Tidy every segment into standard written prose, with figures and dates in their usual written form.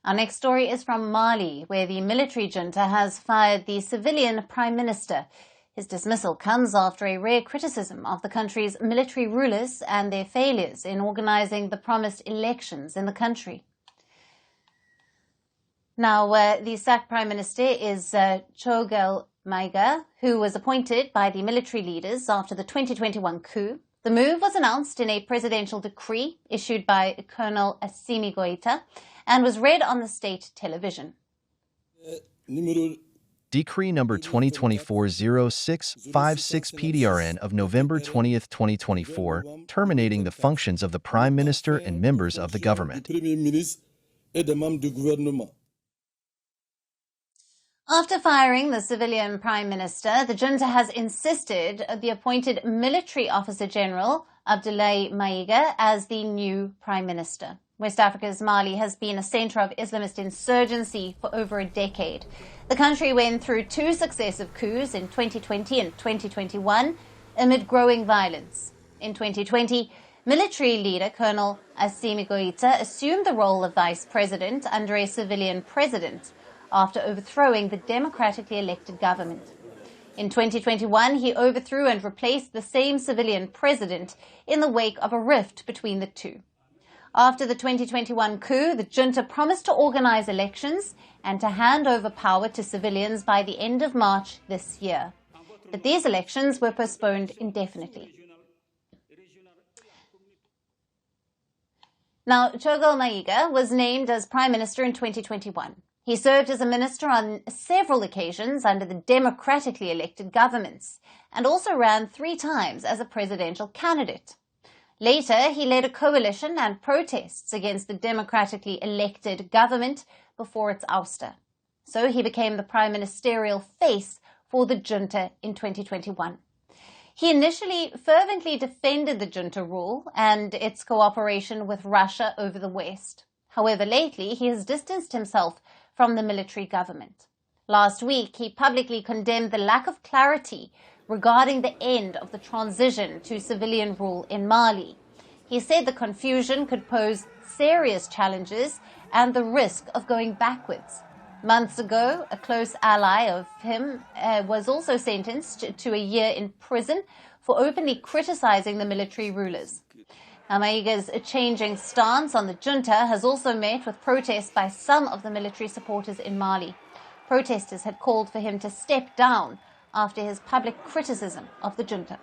Our next story is from Mali, where the military junta has fired the civilian prime minister. His dismissal comes after a rare criticism of the country's military rulers and their failures in organizing the promised elections in the country. Now, the sacked prime minister is Choguel Maïga, who was appointed by the military leaders after the 2021 coup. The move was announced in a presidential decree issued by Colonel Assimi Goita and was read on the state television. Decree number 2024-0656 PDRN of November 20, 2024, terminating the functions of the Prime Minister and members of the government. After firing the civilian Prime Minister, the junta has insisted the appointed military officer general, Abdoulaye Maïga, as the new Prime Minister. West Africa's Mali has been a center of Islamist insurgency for over a decade. The country went through two successive coups in 2020 and 2021 amid growing violence. In 2020, military leader Colonel Assimi Goita assumed the role of vice president under a civilian president after overthrowing the democratically elected government. In 2021, he overthrew and replaced the same civilian president in the wake of a rift between the two. After the 2021 coup, the junta promised to organize elections and to hand over power to civilians by the end of March this year. But these elections were postponed indefinitely. Now, Choguel Maïga was named as Prime Minister in 2021. He served as a minister on several occasions under the democratically elected governments and also ran 3 times as a presidential candidate. Later, he led a coalition and protests against the democratically elected government before its ouster. So he became the prime ministerial face for the junta in 2021. He initially fervently defended the junta rule and its cooperation with Russia over the West. However, lately he has distanced himself from the military government. Last week, he publicly condemned the lack of clarity regarding the end of the transition to civilian rule in Mali. He said the confusion could pose serious challenges and the risk of going backwards. Months ago, a close ally of him was also sentenced to a year in prison for openly criticizing the military rulers. Maïga's changing stance on the junta has also met with protests by some of the military supporters in Mali. Protesters had called for him to step down after his public criticism of the junta.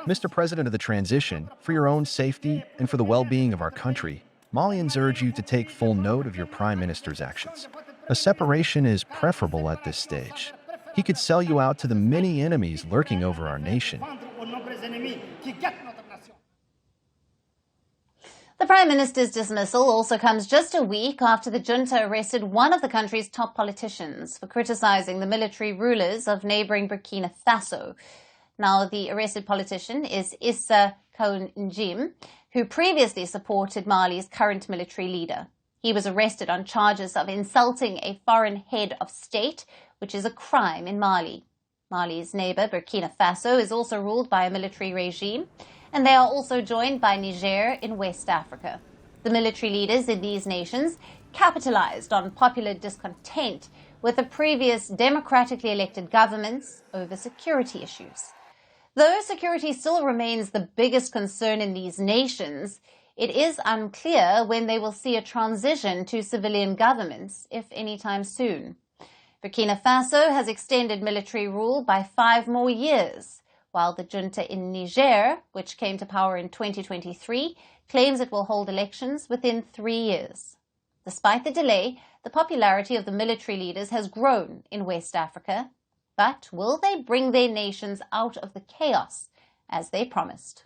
Mr. President of the transition, for your own safety and for the well-being of our country, Malians urge you to take full note of your Prime Minister's actions. A separation is preferable at this stage. He could sell you out to the many enemies lurking over our nation. The Prime Minister's dismissal also comes just a week after the junta arrested one of the country's top politicians for criticizing the military rulers of neighboring Burkina Faso. Now, the arrested politician is Issa Kaounjim, who previously supported Mali's current military leader. He was arrested on charges of insulting a foreign head of state, which is a crime in Mali. Mali's neighbor, Burkina Faso, is also ruled by a military regime, and they are also joined by Niger in West Africa. The military leaders in these nations capitalized on popular discontent with the previous democratically elected governments over security issues. Though security still remains the biggest concern in these nations, it is unclear when they will see a transition to civilian governments, if anytime soon. Burkina Faso has extended military rule by 5 more years, while the junta in Niger, which came to power in 2023, claims it will hold elections within 3 years. Despite the delay, the popularity of the military leaders has grown in West Africa. But will they bring their nations out of the chaos as they promised?